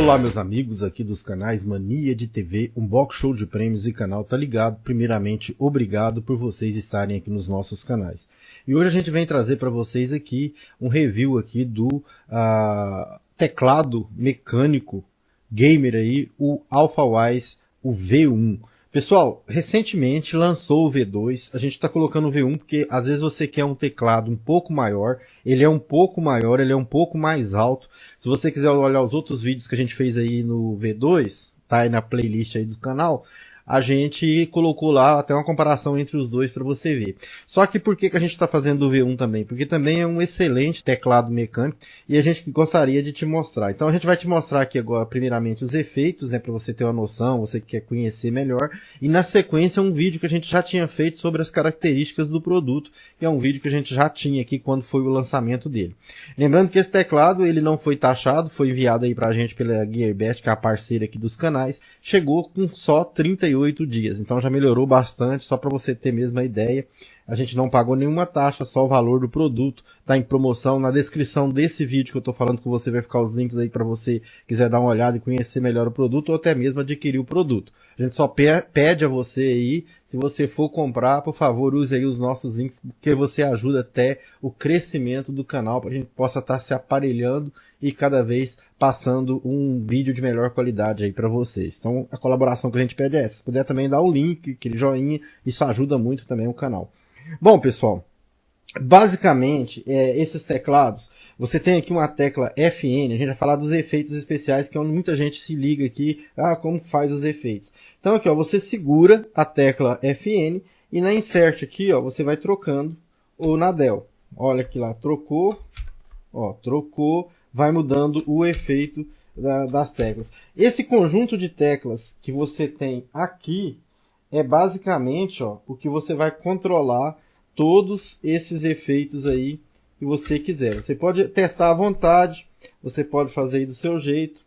Olá meus amigos aqui dos canais Mania de TV, Unbox Show de Prêmios e canal Tá Ligado. Primeiramente, obrigado por vocês estarem aqui nos nossos canais. E hoje a gente vem trazer para vocês aqui um review aqui do teclado mecânico gamer aí, o AlphaWise, o V1. Pessoal, recentemente lançou o V2, a gente está colocando o V1 porque às vezes você quer um teclado um pouco maior, ele é um pouco maior, ele é um pouco mais alto. Se você quiser olhar os outros vídeos que a gente fez aí no V2, tá aí na playlist aí do canal, a gente colocou lá até uma comparação entre os dois para você ver. Só que por que a gente está fazendo o V1 também? Porque também é um excelente teclado mecânico e a gente gostaria de te mostrar. Então a gente vai te mostrar aqui agora primeiramente os efeitos, né, para você ter uma noção, você que quer conhecer melhor. E na sequência um vídeo que a gente já tinha feito sobre as características do produto, que é um vídeo que a gente já tinha aqui quando foi o lançamento dele. Lembrando que esse teclado ele não foi taxado, foi enviado aí para a gente pela Gearbest, que é a parceira aqui dos canais, chegou com só 38 dias, então já melhorou bastante. Só para você ter mesmo a ideia, a gente não pagou nenhuma taxa, só o valor do produto, tá em promoção. Na descrição desse vídeo que eu tô falando com você vai ficar os links aí para você quiser dar uma olhada e conhecer melhor o produto ou até mesmo adquirir o produto. A gente só pede a você aí, se você for comprar, por favor, use aí os nossos links, porque você ajuda até o crescimento do canal, para a gente possa estar se aparelhando e cada vez passando um vídeo de melhor qualidade aí para vocês. Então a colaboração que a gente pede é essa. Se puder também dar o link, aquele joinha, isso ajuda muito também o canal. Bom pessoal, basicamente esses teclados, você tem aqui uma tecla FN, a gente vai falar dos efeitos especiais, que é onde muita gente se liga aqui, como faz os efeitos. Então aqui ó, você segura a tecla FN e na insert aqui ó, você vai trocando o nadel. Olha aqui lá, trocou, ó, trocou, vai mudando o efeito das teclas. Esse conjunto de teclas que você tem aqui é basicamente ó, o que você vai controlar todos esses efeitos aí que você quiser. Você pode testar à vontade, você pode fazer aí do seu jeito,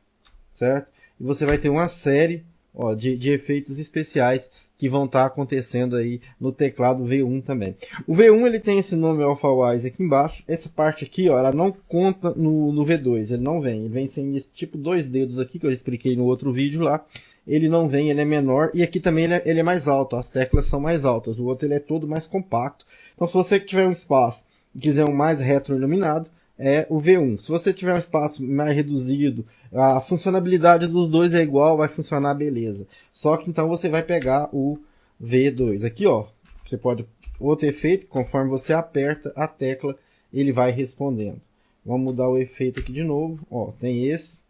certo? E você vai ter uma série ó, de efeitos especiais que vão estar acontecendo aí no teclado V1 também. O V1 ele tem esse nome AlphaWise aqui embaixo. Essa parte aqui ó, ela não conta no V2, ele não vem. Ele vem sem esse tipo dois dedos aqui que eu expliquei no outro vídeo lá. Ele não vem, ele é menor e aqui também ele é mais alto, as teclas são mais altas. O outro ele é todo mais compacto. Então se você tiver um espaço e quiser um mais retroiluminado, é o V1. Se você tiver um espaço mais reduzido, a funcionalidade dos dois é igual, vai funcionar beleza. Só que então você vai pegar o V2. Aqui ó, você pode outro efeito, conforme você aperta a tecla, ele vai respondendo. Vamos mudar o efeito aqui de novo. Ó, tem esse,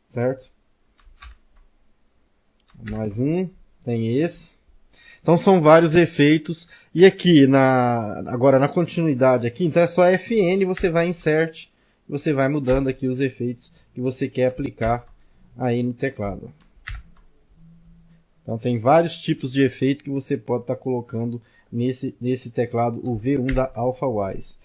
certo? Mais um, tem esse. Então são vários efeitos. E aqui, agora na continuidade aqui, então é só FN, você vai em insert, você vai mudando aqui os efeitos que você quer aplicar aí no teclado. Então tem vários tipos de efeito que você pode estar colocando nesse teclado, o V1 da AlphaWise.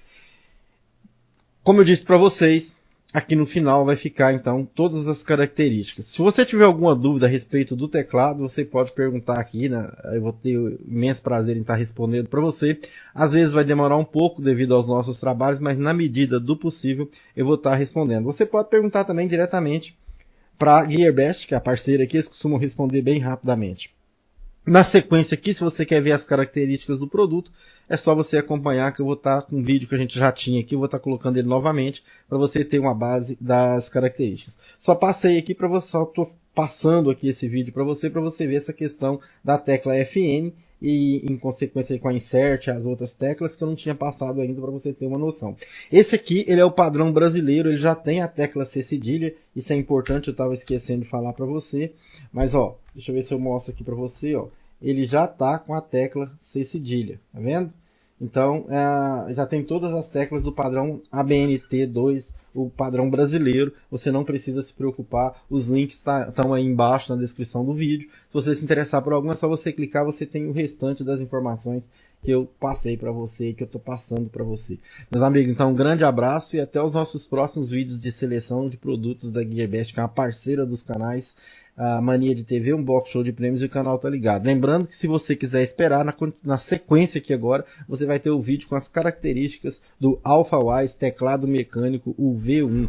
Como eu disse para vocês, aqui no final vai ficar então todas as características. Se você tiver alguma dúvida a respeito do teclado, você pode perguntar aqui, né? Eu vou ter o imenso prazer em estar respondendo para você. Às vezes vai demorar um pouco devido aos nossos trabalhos, mas na medida do possível eu vou estar respondendo. Você pode perguntar também diretamente para a Gearbest, que é a parceira aqui, eles costumam responder bem rapidamente. Na sequência aqui, se você quer ver as características do produto, é só você acompanhar que eu vou estar com um vídeo que a gente já tinha aqui, eu vou estar colocando ele novamente para você ter uma base das características. Só passei aqui para você, só estou passando aqui esse vídeo para você ver essa questão da tecla FN e em consequência com a insert, as outras teclas que eu não tinha passado ainda para você ter uma noção. Esse aqui, ele é o padrão brasileiro, ele já tem a tecla C cedilha, isso é importante, eu estava esquecendo de falar para você, mas ó, deixa eu ver se eu mostro aqui para você, ó, ele já está com a tecla C cedilha, tá vendo? Então, já tem todas as teclas do padrão ABNT2, o padrão brasileiro. Você não precisa se preocupar. Os links estão aí embaixo na descrição do vídeo. Se você se interessar por alguma, é só você clicar. Você tem o restante das informações que eu passei para você, que eu estou passando para você. Meus amigos, então um grande abraço e até os nossos próximos vídeos de seleção de produtos da Gearbest, que é uma parceira dos canais a Mania de TV, Unbox Show de Prêmios e o canal Tá Ligado. Lembrando que se você quiser esperar, na sequência aqui agora, você vai ter o vídeo com as características do AlphaWise teclado mecânico, o V1.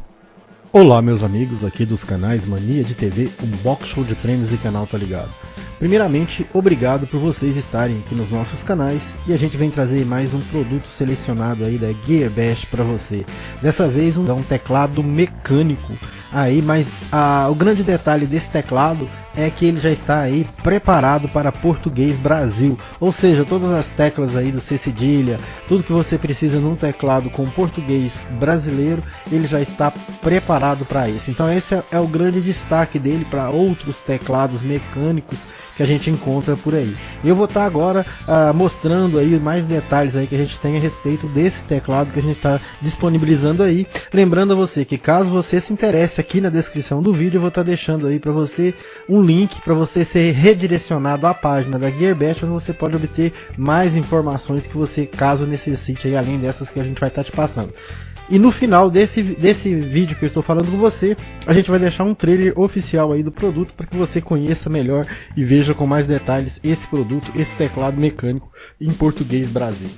Olá meus amigos aqui dos canais Mania de TV, Unbox Show de Prêmios e Canal Tá Ligado. Primeiramente, obrigado por vocês estarem aqui nos nossos canais e a gente vem trazer mais um produto selecionado aí da Gearbest para você. Dessa vez um teclado mecânico aí, mas o grande detalhe desse teclado é que ele já está aí preparado para português Brasil, ou seja, todas as teclas aí do C cedilha, tudo que você precisa num teclado com português brasileiro, ele já está preparado para isso. Então esse é o grande destaque dele para outros teclados mecânicos que a gente encontra por aí. Eu vou estar agora mostrando aí mais detalhes aí que a gente tem a respeito desse teclado que a gente está disponibilizando aí. Lembrando a você que caso você se interesse, aqui na descrição do vídeo eu vou estar deixando aí para você um link para você ser redirecionado à página da Gearbest, onde você pode obter mais informações que você caso necessite aí, além dessas que a gente vai estar te passando. E no final desse vídeo que eu estou falando com você, a gente vai deixar um trailer oficial aí do produto para que você conheça melhor e veja com mais detalhes esse produto, esse teclado mecânico em português Brasil.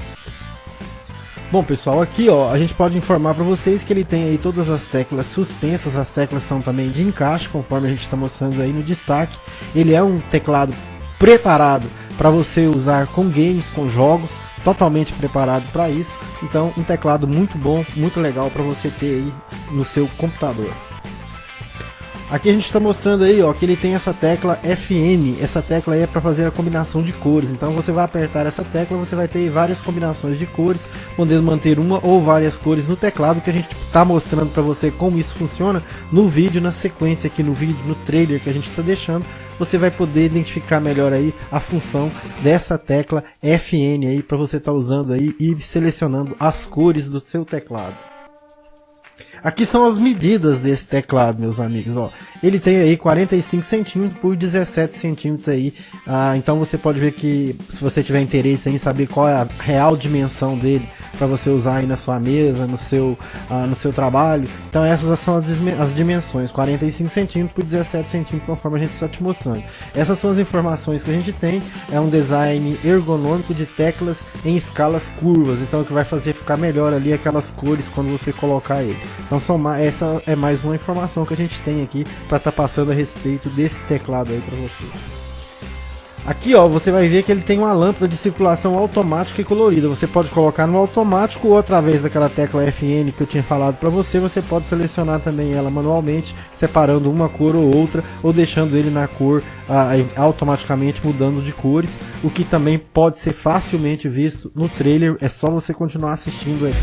Bom pessoal, aqui ó, a gente pode informar para vocês que ele tem aí todas as teclas suspensas, as teclas são também de encaixe, conforme a gente está mostrando aí no destaque. Ele é um teclado preparado para você usar com games, com jogos, totalmente preparado para isso. Então um teclado muito bom, muito legal para você ter aí no seu computador. Aqui a gente está mostrando aí ó, que ele tem essa tecla FN, essa tecla aí é para fazer a combinação de cores, então você vai apertar essa tecla, você vai ter várias combinações de cores, podendo manter uma ou várias cores no teclado, que a gente está mostrando para você como isso funciona no vídeo, na sequência aqui no vídeo, no trailer que a gente está deixando. Você vai poder identificar melhor aí a função dessa tecla FN aí para você estar usando aí e selecionando as cores do seu teclado. Aqui são as medidas desse teclado, meus amigos, ó. Ele tem aí 45 centímetros por 17 centímetros aí. Então você pode ver que, se você tiver interesse em saber qual é a real dimensão dele, para você usar aí na sua mesa, no seu trabalho. Então essas são as dimensões, 45 centímetros por 17 centímetros, conforme a gente está te mostrando. Essas são as informações que a gente tem. É um design ergonômico de teclas em escalas curvas, então o que vai fazer ficar melhor ali aquelas cores quando você colocar ele. Então essa é mais uma informação que a gente tem aqui para estar passando a respeito desse teclado aí para você. Aqui ó, você vai ver que ele tem uma lâmpada de circulação automática e colorida. Você pode colocar no automático ou através daquela tecla FN que eu tinha falado para você. Você pode selecionar também ela manualmente, separando uma cor ou outra, ou deixando ele na cor automaticamente mudando de cores, o que também pode ser facilmente visto no trailer. É só você continuar assistindo aí.